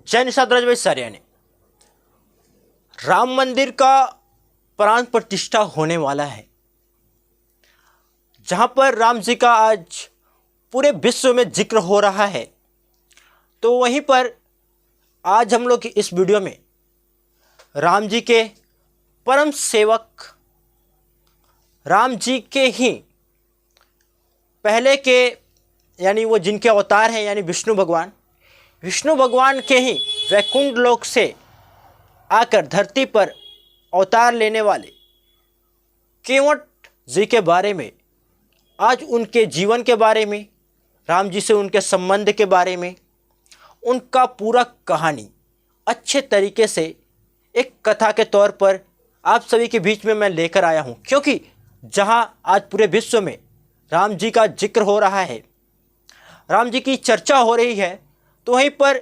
जय निषाद राजवैश्य ने राम मंदिर का प्राण प्रतिष्ठा होने वाला है, जहां पर राम जी का आज पूरे विश्व में जिक्र हो रहा है। तो वहीं पर आज हम लोग इस वीडियो में राम जी के परम सेवक, राम जी के ही पहले के यानी वो जिनके अवतार हैं यानी विष्णु भगवान के ही वैकुंठ लोक से आकर धरती पर अवतार लेने वाले केवट जी के बारे में, आज उनके जीवन के बारे में, राम जी से उनके संबंध के बारे में, उनका पूरा कहानी अच्छे तरीके से एक कथा के तौर पर आप सभी के बीच में मैं लेकर आया हूं। क्योंकि जहां आज पूरे विश्व में राम जी का जिक्र हो रहा है, राम जी की चर्चा हो रही है, तो वहीं पर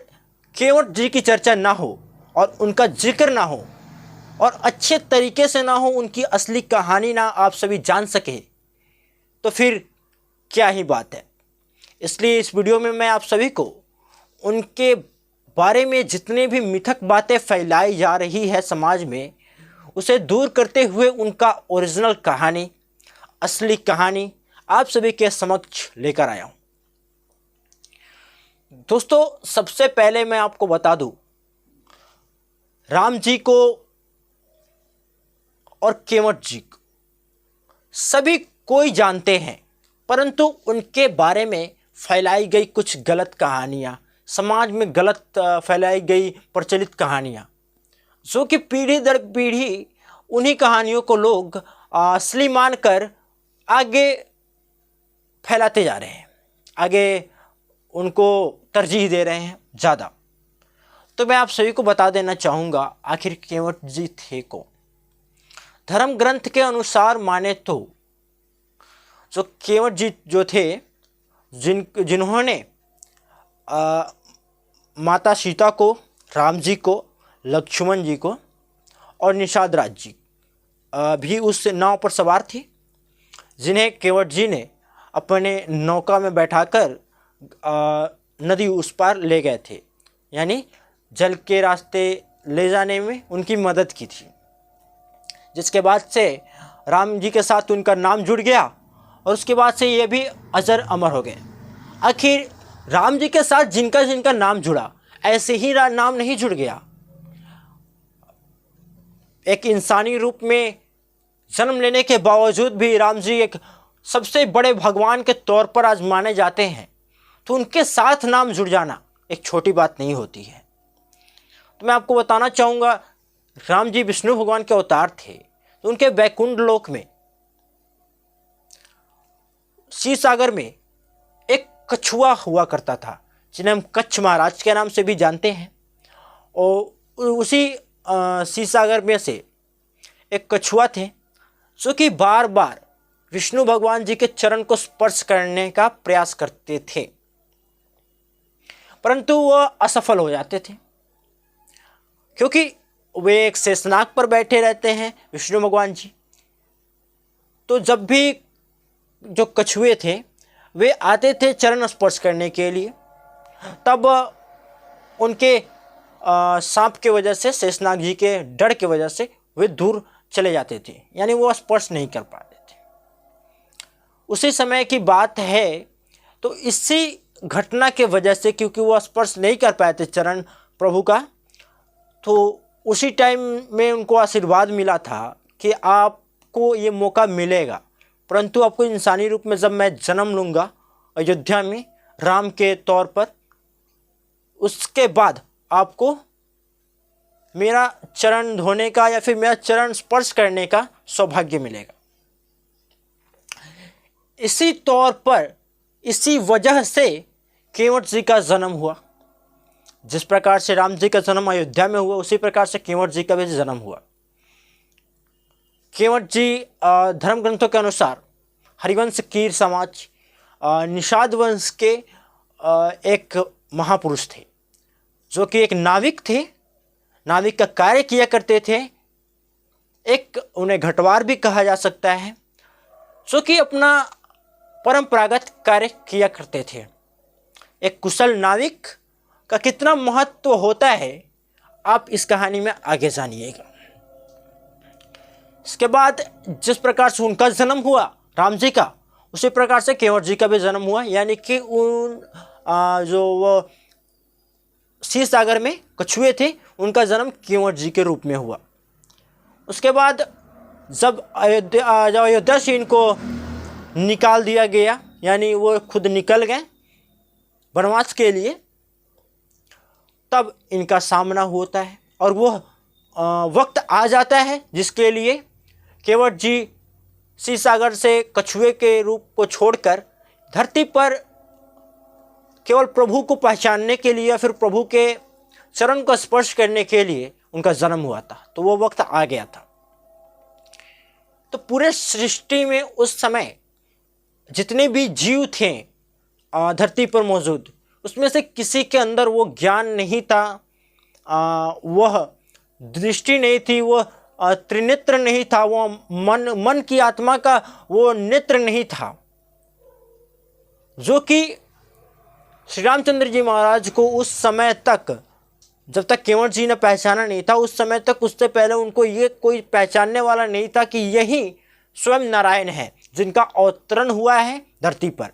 केवट जी की चर्चा ना हो और उनका जिक्र ना हो और अच्छे तरीके से ना हो, उनकी असली कहानी ना आप सभी जान सके, तो फिर क्या ही बात है। इसलिए इस वीडियो में मैं आप सभी को उनके बारे में जितने भी मिथक बातें फैलाई जा रही है समाज में, उसे दूर करते हुए उनका ओरिजिनल कहानी, असली कहानी आप सभी के समक्ष लेकर आया हूं। दोस्तों, सबसे पहले मैं आपको बता दूं, राम जी को और केवट जी को सभी कोई जानते हैं, परंतु उनके बारे में फैलाई गई कुछ गलत कहानियां, समाज में गलत फैलाई गई प्रचलित कहानियां, जो कि पीढ़ी दर पीढ़ी उन्हीं कहानियों को लोग असली मानकर आगे फैलाते जा रहे हैं, आगे उनको तरजीह दे रहे हैं ज़्यादा। तो मैं आप सभी को बता देना चाहूँगा आखिर केवट जी थे कौन। धर्म ग्रंथ के अनुसार माने तो जो केवट जी जो थे, जिन्होंने माता सीता को, राम जी को, लक्ष्मण जी को और निषाद राज जी भी उस नाव पर सवार थे, जिन्हें केवट जी ने अपने नौका में बैठाकर नदी उस पार ले गए थे, यानी जल के रास्ते ले जाने में उनकी मदद की थी। जिसके बाद से राम जी के साथ उनका नाम जुड़ गया और उसके बाद से ये भी अजर अमर हो गए। आखिर राम जी के साथ जिनका जिनका नाम जुड़ा, ऐसे ही नाम नहीं जुड़ गया। एक इंसानी रूप में जन्म लेने के बावजूद भी राम जी एक सबसे बड़े भगवान के तौर पर आज माने जाते हैं, तो उनके साथ नाम जुड़ जाना एक छोटी बात नहीं होती है। तो मैं आपको बताना चाहूँगा, राम जी विष्णु भगवान के अवतार थे, तो उनके वैकुंठ लोक में क्षीर सागर में एक कछुआ हुआ करता था, जिन्हें हम कच्छ महाराज के नाम से भी जानते हैं। और उसी क्षीर सागर में से एक कछुआ थे जो कि बार बार विष्णु भगवान जी के चरण को स्पर्श करने का प्रयास करते थे, परंतु वह असफल हो जाते थे, क्योंकि वे एक शेषनाग पर बैठे रहते हैं विष्णु भगवान जी। तो जब भी जो कछुए थे वे आते थे चरण स्पर्श करने के लिए, तब उनके सांप के वजह से, शेषनाग जी के डर की वजह से वे दूर चले जाते थे, यानी वो स्पर्श नहीं कर पाते थे। उसी समय की बात है, तो इसी घटना के वजह से, क्योंकि वो स्पर्श नहीं कर पाए थे चरण प्रभु का, तो उसी टाइम में उनको आशीर्वाद मिला था कि आपको ये मौका मिलेगा, परंतु आपको इंसानी रूप में जब मैं जन्म लूँगा अयोध्या में राम के तौर पर, उसके बाद आपको मेरा चरण धोने का या फिर मेरा चरण स्पर्श करने का सौभाग्य मिलेगा। इसी तौर पर, इसी वजह से केवट जी का जन्म हुआ। जिस प्रकार से राम जी का जन्म अयोध्या में हुआ, उसी प्रकार से केवट जी का भी जन्म हुआ। केवट जी धर्म ग्रंथों के अनुसार हरिवंश कीर समाज निषाद वंश के एक महापुरुष थे, जो कि एक नाविक थे, नाविक का कार्य किया करते थे। एक उन्हें घटवार भी कहा जा सकता है, जो कि अपना परंपरागत कार्य किया करते थे। एक कुशल नाविक का कितना महत्व होता है, आप इस कहानी में आगे जानिएगा। इसके बाद जिस प्रकार से उनका जन्म हुआ राम जी का, उसी प्रकार से केवट जी का भी जन्म हुआ। यानी कि उन जो वो क्षीर सागर में कछुए थे, उनका जन्म केवट जी के रूप में हुआ। उसके बाद जब अयोध्या से इनको निकाल दिया गया, यानी वो खुद निकल गए वनवास के लिए, तब इनका सामना होता है और वो वक्त आ जाता है जिसके लिए केवट जी क्षीर सागर से कछुए के रूप को छोड़कर धरती पर केवल प्रभु को पहचानने के लिए या फिर प्रभु के चरण को स्पर्श करने के लिए उनका जन्म हुआ था। तो वो वक्त आ गया था। तो पूरे सृष्टि में उस समय जितने भी जीव थे धरती पर मौजूद, उसमें से किसी के अंदर वो ज्ञान नहीं था, वह दृष्टि नहीं थी, वह त्रिनेत्र नहीं था, वो मन की आत्मा का वो नेत्र नहीं था, जो कि श्री रामचंद्र जी महाराज को उस समय तक, जब तक केवट जी ने पहचाना नहीं था, उस समय तक, उससे पहले उनको ये कोई पहचानने वाला नहीं था कि यही स्वयं नारायण है जिनका अवतरण हुआ है धरती पर।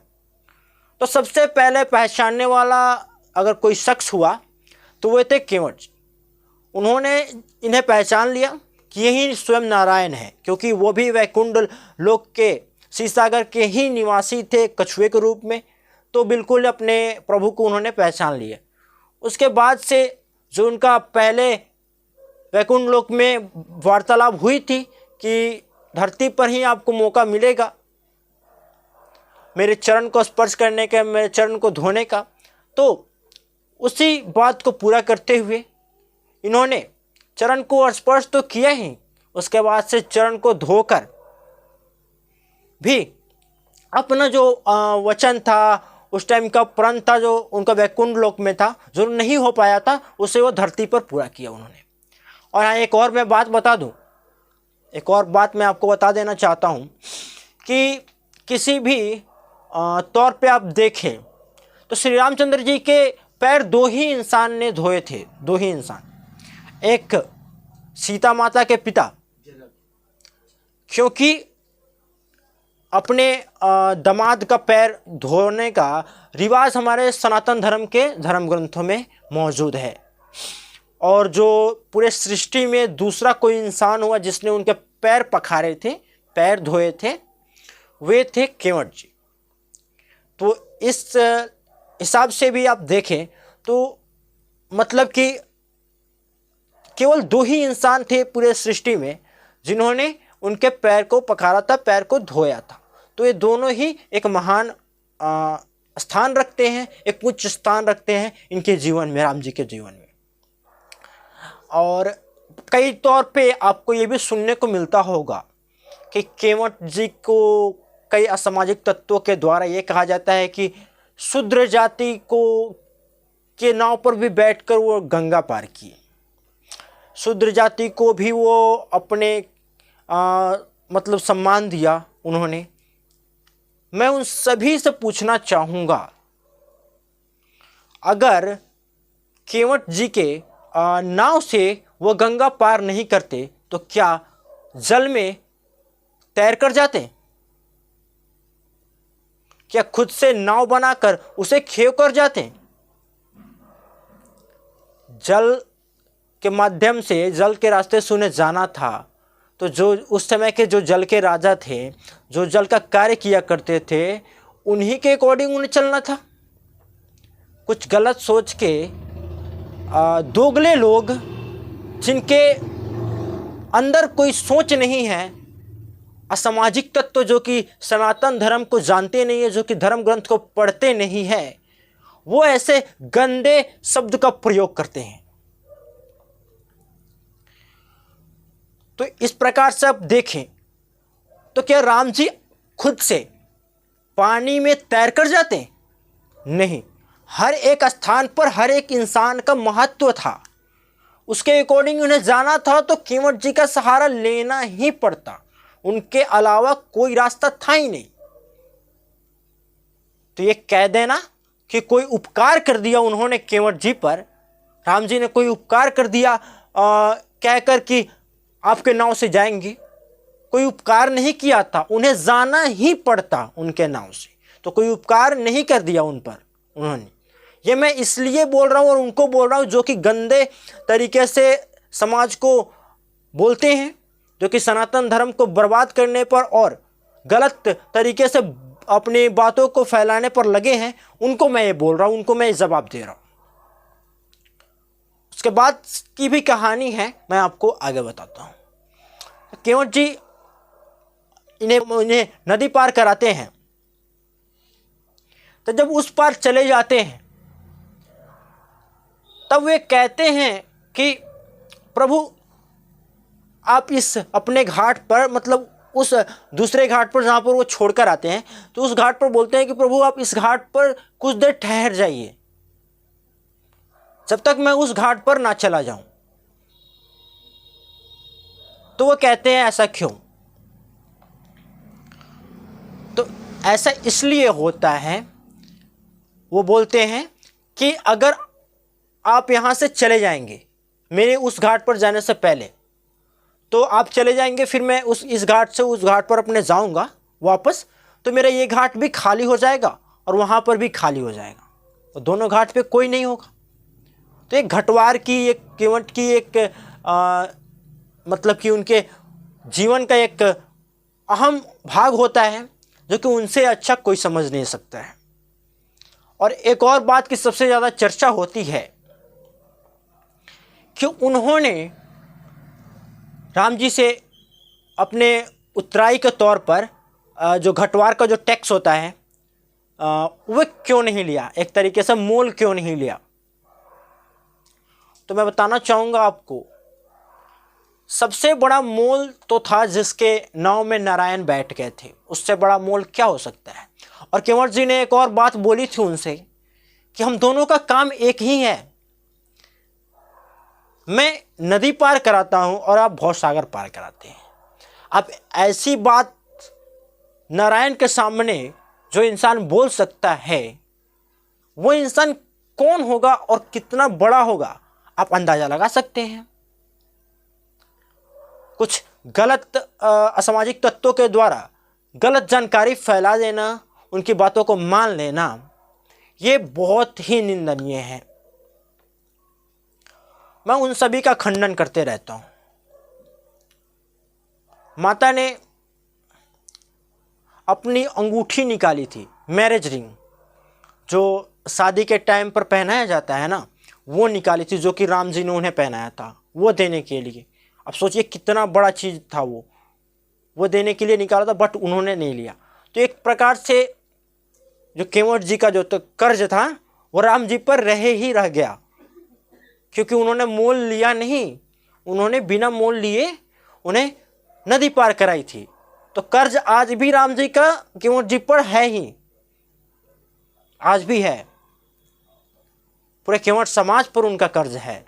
तो सबसे पहले पहचानने वाला अगर कोई शख्स हुआ तो वो थे केवट जी। उन्होंने इन्हें पहचान लिया कि यही स्वयं नारायण है, क्योंकि वो भी वैकुंठ लोक के क्षीर सागर के ही निवासी थे कछुए के रूप में। तो बिल्कुल अपने प्रभु को उन्होंने पहचान लिया। उसके बाद से जो उनका पहले वैकुंठ लोक में वार्तालाप हुई थी कि धरती पर ही आपको मौका मिलेगा मेरे चरण को स्पर्श करने का, मेरे चरण को धोने का, तो उसी बात को पूरा करते हुए इन्होंने चरण को स्पर्श तो किया ही, उसके बाद से चरण को धोकर भी अपना जो वचन था, उस टाइम का प्रण था जो उनका वैकुंठ लोक में था, जो नहीं हो पाया था, उसे वो धरती पर पूरा किया उन्होंने। और हाँ, एक और मैं बात बता दूं, एक और बात मैं आपको बता देना चाहता हूं कि किसी भी तौर पे आप देखें तो श्री रामचंद्र जी के पैर दो ही इंसान ने धोए थे, दो ही इंसान। एक सीता माता के पिता, क्योंकि अपने दामाद का पैर धोने का रिवाज हमारे सनातन धर्म के धर्म ग्रंथों में मौजूद है। और जो पूरे सृष्टि में दूसरा कोई इंसान हुआ जिसने उनके पैर पखारे थे, पैर धोए थे, वे थे केवट जी। तो इस हिसाब से भी आप देखें तो मतलब कि केवल दो ही इंसान थे पूरे सृष्टि में जिन्होंने उनके पैर को पखारा था, पैर को धोया था। तो ये दोनों ही एक महान स्थान रखते हैं, एक उच्च स्थान रखते हैं इनके जीवन में, राम जी के जीवन में। और कई तौर पे आपको ये भी सुनने को मिलता होगा कि केवट जी को कई असामाजिक तत्वों के द्वारा ये कहा जाता है कि शूद्र जाति को के नाव पर भी बैठकर वो गंगा पार की, शूद्र जाति को भी वो अपने मतलब सम्मान दिया उन्होंने। मैं उन सभी से पूछना चाहूँगा, अगर केवट जी के नाव से वो गंगा पार नहीं करते तो क्या जल में तैर कर जाते? क्या खुद से नाव बनाकर उसे खेव कर जाते? जल के माध्यम से, जल के रास्ते से उन्हें जाना था, तो जो उस समय के जो जल के राजा थे, जो जल का कार्य किया करते थे, उन्हीं के अकॉर्डिंग उन्हें चलना था। कुछ गलत सोच के दोगले लोग जिनके अंदर कोई सोच नहीं है, असामाजिक तत्व जो कि सनातन धर्म को जानते नहीं है, जो कि धर्म ग्रंथ को पढ़ते नहीं है, वो ऐसे गंदे शब्द का प्रयोग करते हैं। तो इस प्रकार से आप देखें तो क्या राम जी खुद से पानी में तैर कर जाते हैं? नहीं। हर एक स्थान पर हर एक इंसान का महत्व था, उसके अकॉर्डिंग उन्हें जाना था, तो केवट जी का सहारा लेना ही पड़ता, उनके अलावा कोई रास्ता था ही नहीं। तो ये कह देना कि कोई उपकार कर दिया उन्होंने केवट जी पर, राम जी ने कोई उपकार कर दिया कहकर कि आपके नाव से जाएंगे। कोई उपकार नहीं किया था, उन्हें जाना ही पड़ता उनके नाव से, तो कोई उपकार नहीं कर दिया उन पर उन्होंने। ये मैं इसलिए बोल रहा हूँ और उनको बोल रहा हूँ जो कि गंदे तरीके से समाज को बोलते हैं, जो कि सनातन धर्म को बर्बाद करने पर और गलत तरीके से अपनी बातों को फैलाने पर लगे हैं। उनको मैं ये बोल रहा हूँ, उनको मैं ये जवाब दे रहा हूँ। उसके बाद की भी कहानी है, मैं आपको आगे बताता हूँ। केवट जी इन्हें नदी पार कराते हैं, तो जब उस पार चले जाते हैं तब वे कहते हैं कि प्रभु आप इस अपने घाट पर, मतलब उस दूसरे घाट पर जहाँ पर वो छोड़कर आते हैं, तो उस घाट पर बोलते हैं कि प्रभु आप इस घाट पर कुछ देर ठहर जाइए जब तक मैं उस घाट पर ना चला जाऊं। तो वो कहते हैं ऐसा क्यों? तो ऐसा इसलिए होता है, वो बोलते हैं कि अगर आप यहाँ से चले जाएंगे मेरे उस घाट पर जाने से पहले, तो आप चले जाएंगे, फिर मैं इस घाट से उस घाट पर अपने जाऊँगा वापस, तो मेरा ये घाट भी खाली हो जाएगा और वहाँ पर भी खाली हो जाएगा, और दोनों घाट पे कोई नहीं होगा। तो एक घटवार की, एक केवट की एक मतलब कि उनके जीवन का एक अहम भाग होता है जो कि उनसे अच्छा कोई समझ नहीं सकता है। और एक और बात की सबसे ज़्यादा चर्चा होती है कि उन्होंने राम जी से अपने उत्तराई के तौर पर जो घटवार का जो टैक्स होता है वह क्यों नहीं लिया, एक तरीके से मोल क्यों नहीं लिया। तो मैं बताना चाहूँगा आपको, सबसे बड़ा मोल तो था जिसके नाव में नारायण बैठ गए थे, उससे बड़ा मोल क्या हो सकता है। और केवट जी ने एक और बात बोली थी उनसे कि हम दोनों का काम एक ही है, मैं नदी पार कराता हूं और आप भवसागर पार कराते हैं। अब ऐसी बात नारायण के सामने जो इंसान बोल सकता है, वो इंसान कौन होगा और कितना बड़ा होगा, आप अंदाजा लगा सकते हैं। कुछ गलत असामाजिक तत्वों के द्वारा गलत जानकारी फैला देना, उनकी बातों को मान लेना, ये बहुत ही निंदनीय है। मैं उन सभी का खंडन करते रहता हूं। माता ने अपनी अंगूठी निकाली थी, मैरिज रिंग, जो शादी के टाइम पर पहनाया जाता है ना, वो निकाली थी, जो कि राम जी ने उन्हें पहनाया था, वो देने के लिए। अब सोचिए कितना बड़ा चीज़ था, वो देने के लिए निकाला था, बट उन्होंने नहीं लिया। तो एक प्रकार से जो केवट जी का जो तो कर्ज था वो राम जी पर रह गया, क्योंकि उन्होंने मोल लिया नहीं, उन्होंने बिना मोल लिए उन्हें नदी पार कराई थी। तो कर्ज आज भी राम जी का केवट जी पर है ही, आज भी है, पूरे केवट समाज पर उनका कर्ज है।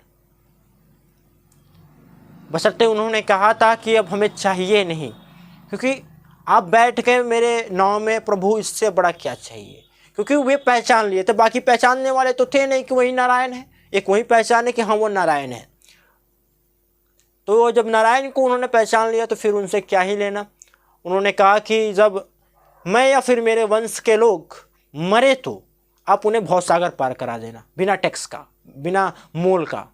बशर्ते उन्होंने कहा था कि अब हमें चाहिए नहीं, क्योंकि आप बैठ के मेरे नाव में प्रभु, इससे बड़ा क्या चाहिए। क्योंकि वे पहचान लिए थे, बाकी पहचानने वाले तो थे नहीं कि वही नारायण है, एक वही पहचाने कि हाँ वो नारायण है। तो जब नारायण को उन्होंने पहचान लिया तो फिर उनसे क्या ही लेना। उन्होंने कहा कि जब मैं या फिर मेरे वंश के लोग मरे तो आप उन्हें भवसागर पार करा देना, बिना टैक्स का, बिना मोल का।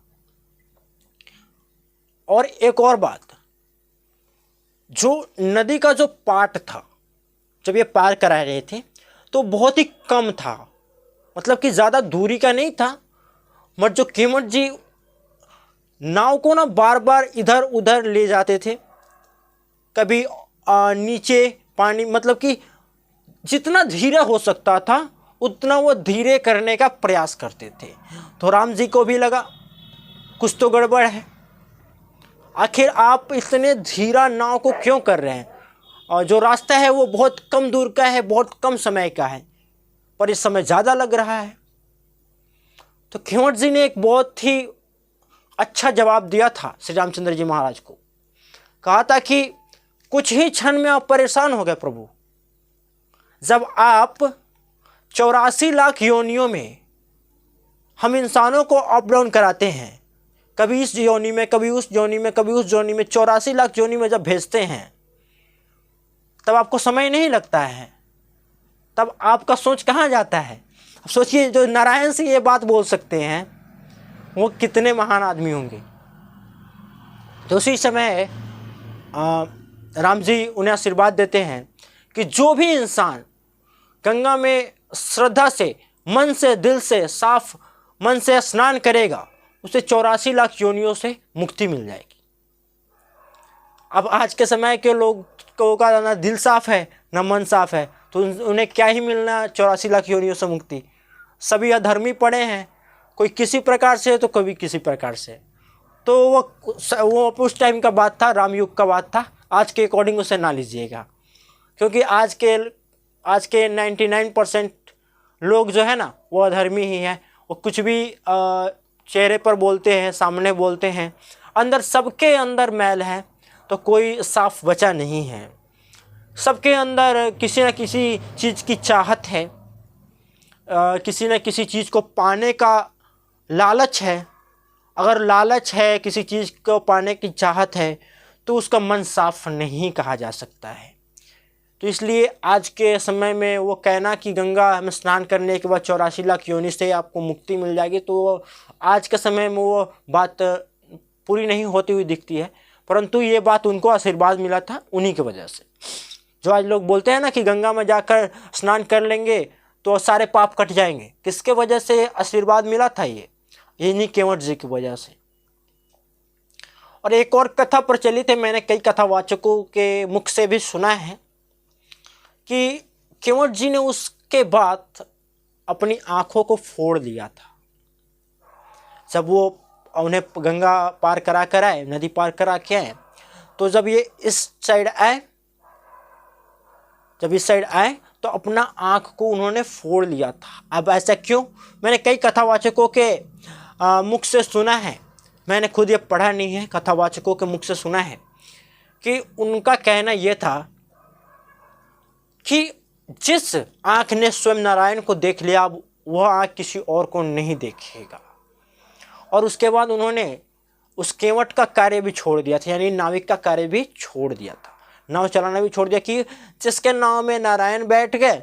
और एक और बात, जो नदी का जो पाट था, जब ये पार करा रहे थे तो बहुत ही कम था, मतलब कि ज़्यादा दूरी का नहीं था। मगर जो केवट जी नाव को ना बार बार इधर उधर ले जाते थे, कभी नीचे पानी, मतलब कि जितना धीरे हो सकता था उतना वो धीरे करने का प्रयास करते थे। तो राम जी को भी लगा कुछ तो गड़बड़ है, आखिर आप इतने धीरा नाव को क्यों कर रहे हैं, और जो रास्ता है वो बहुत कम दूर का है, बहुत कम समय का है, पर इस समय ज़्यादा लग रहा है। तो केवट जी ने एक बहुत ही अच्छा जवाब दिया था श्री रामचंद्र जी महाराज को। कहा था कि कुछ ही क्षण में आप परेशान हो गए प्रभु, जब आप 84 लाख योनियों में हम इंसानों को अप डाउन कराते हैं, कभी इस योनि में, कभी उस योनि में, कभी उस योनि में, 84 लाख योनि में जब भेजते हैं तब आपको समय नहीं लगता है, तब आपका सोच कहाँ जाता है। अब सोचिए, जो नारायण से ये बात बोल सकते हैं वो कितने महान आदमी होंगे। तो उसी समय राम जी उन्हें आशीर्वाद देते हैं कि जो भी इंसान गंगा में श्रद्धा से, मन से, दिल से, साफ मन से स्नान करेगा उसे 84 लाख योनियों से मुक्ति मिल जाएगी। अब आज के समय के लोगों का ना दिल साफ है ना मन साफ है, तो उन्हें क्या ही मिलना 84 लाख योनियों से मुक्ति। सभी अधर्मी पड़े हैं, कोई किसी प्रकार से तो कभी किसी प्रकार से। तो वो उस टाइम का बात था, रामयुग का बात था। आज के अकॉर्डिंग उसे ना लीजिएगा, क्योंकि आज के 99% लोग जो है ना वो अधर्मी ही हैं। वो कुछ भी चेहरे पर बोलते हैं, सामने बोलते हैं, अंदर सबके अंदर मैल है, तो कोई साफ बचा नहीं है। सबके अंदर किसी न किसी चीज़ की चाहत है, किसी न किसी चीज़ को पाने का लालच है। अगर लालच है, किसी चीज़ को पाने की चाहत है, तो उसका मन साफ नहीं कहा जा सकता है। तो इसलिए आज के समय में वो कहना कि गंगा में स्नान करने के बाद 84 लाख योनि से आपको मुक्ति मिल जाएगी, तो आज के समय में वो बात पूरी नहीं होती हुई दिखती है। परंतु ये बात उनको आशीर्वाद मिला था उन्हीं की वजह से। जो आज लोग बोलते हैं ना कि गंगा में जाकर स्नान कर लेंगे तो सारे पाप कट जाएंगे, किसके वजह से आशीर्वाद मिला था? ये इन्हीं केवट जी की वजह से। और एक और कथा प्रचलित है, मैंने कई कथावाचकों के मुख से भी सुना है कि केवट जी ने उसके बाद अपनी आंखों को फोड़ दिया था। जब वो उन्हें गंगा पार करा कर आए, नदी पार करा के आए, तो जब ये इस साइड आए तो अपना आँख को उन्होंने फोड़ लिया था। अब ऐसा क्यों? मैंने कई कथावाचकों के मुख से सुना है, मैंने खुद ये पढ़ा नहीं है, कथावाचकों के मुख से सुना है कि उनका कहना ये था कि जिस आँख ने स्वयं नारायण को देख लिया, वह आँख किसी और को नहीं देखेगा। और उसके बाद उन्होंने उस केवट का कार्य भी छोड़ दिया था, यानी नाविक का कार्य भी छोड़ दिया था, नाव चलाना भी छोड़ दिया कि जिसके नाव में नारायण बैठ गए,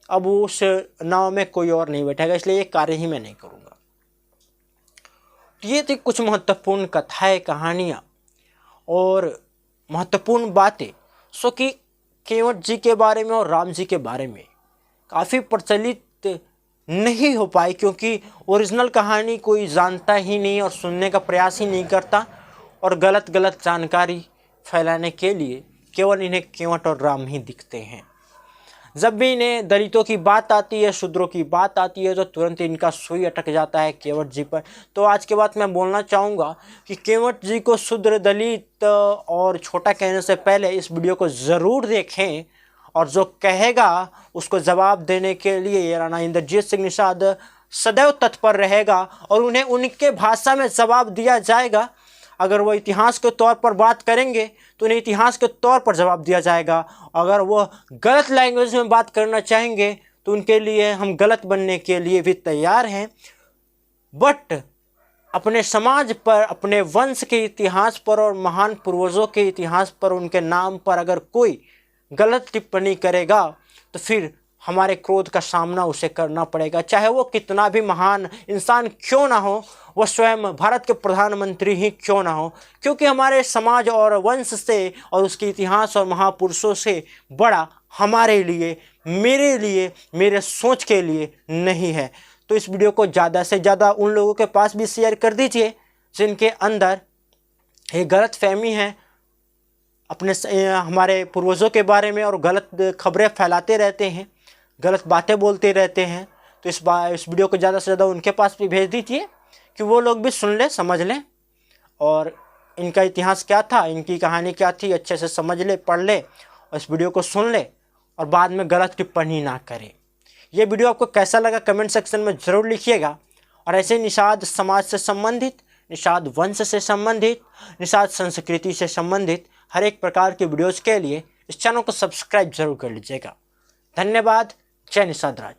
अब उस नाव में कोई और नहीं बैठेगा, इसलिए ये कार्य ही मैं नहीं करूँगा। ये थी कुछ महत्वपूर्ण कथाएं, कहानियाँ और महत्वपूर्ण बातें सो कि केवट जी के बारे में और राम जी के बारे में काफ़ी प्रचलित नहीं हो पाई, क्योंकि ओरिजिनल कहानी कोई जानता ही नहीं और सुनने का प्रयास ही नहीं करता, और गलत जानकारी फैलाने के लिए केवल इन्हें केवट और राम ही दिखते हैं। जब भी इन्हें दलितों की बात आती है, शूद्रों की बात आती है, तो तुरंत इनका सुई अटक जाता है केवट जी पर। तो आज के बाद मैं बोलना चाहूँगा कि केवट जी को शूद्र, दलित और छोटा कहने से पहले इस वीडियो को ज़रूर देखें, और जो कहेगा उसको जवाब देने के लिए राणा इंद्रजीत सिंह निषाद सदैव तत्पर रहेगा, और उन्हें उनके भाषा में जवाब दिया जाएगा। अगर वो इतिहास के तौर पर बात करेंगे तो उन्हें इतिहास के तौर पर जवाब दिया जाएगा। अगर वो गलत लैंग्वेज में बात करना चाहेंगे तो उनके लिए हम गलत बनने के लिए भी तैयार हैं। बट अपने समाज पर, अपने वंश के इतिहास पर और महान पूर्वजों के इतिहास पर, उनके नाम पर अगर कोई गलत टिप्पणी करेगा तो फिर हमारे क्रोध का सामना उसे करना पड़ेगा, चाहे वो कितना भी महान इंसान क्यों ना हो, वो स्वयं भारत के प्रधानमंत्री ही क्यों ना हो, क्योंकि हमारे समाज और वंश से और उसके इतिहास और महापुरुषों से बड़ा हमारे लिए, मेरे लिए, मेरे सोच के लिए नहीं है। तो इस वीडियो को ज़्यादा से ज़्यादा उन लोगों के पास भी शेयर कर दीजिए जिनके अंदर ये गलत फहमी है अपने हमारे पूर्वजों के बारे में, और गलत खबरें फैलाते रहते हैं, गलत बातें बोलते रहते हैं। तो इस वीडियो को ज़्यादा से ज़्यादा उनके पास भी भेज दीजिए कि वो लोग भी सुन लें, समझ लें, और इनका इतिहास क्या था, इनकी कहानी क्या थी, अच्छे से समझ ले, पढ़ ले, और इस वीडियो को सुन ले, और बाद में गलत टिप्पणी ना करें। ये वीडियो आपको कैसा लगा कमेंट सेक्शन में ज़रूर लिखिएगा। और ऐसे निषाद समाज से संबंधित, निषाद वंश से संबंधित, निषाद संस्कृति से संबंधित हर एक प्रकार के वीडियोज़ के लिए इस चैनल को सब्सक्राइब जरूर कर लीजिएगा। धन्यवाद। जय निषाद राज।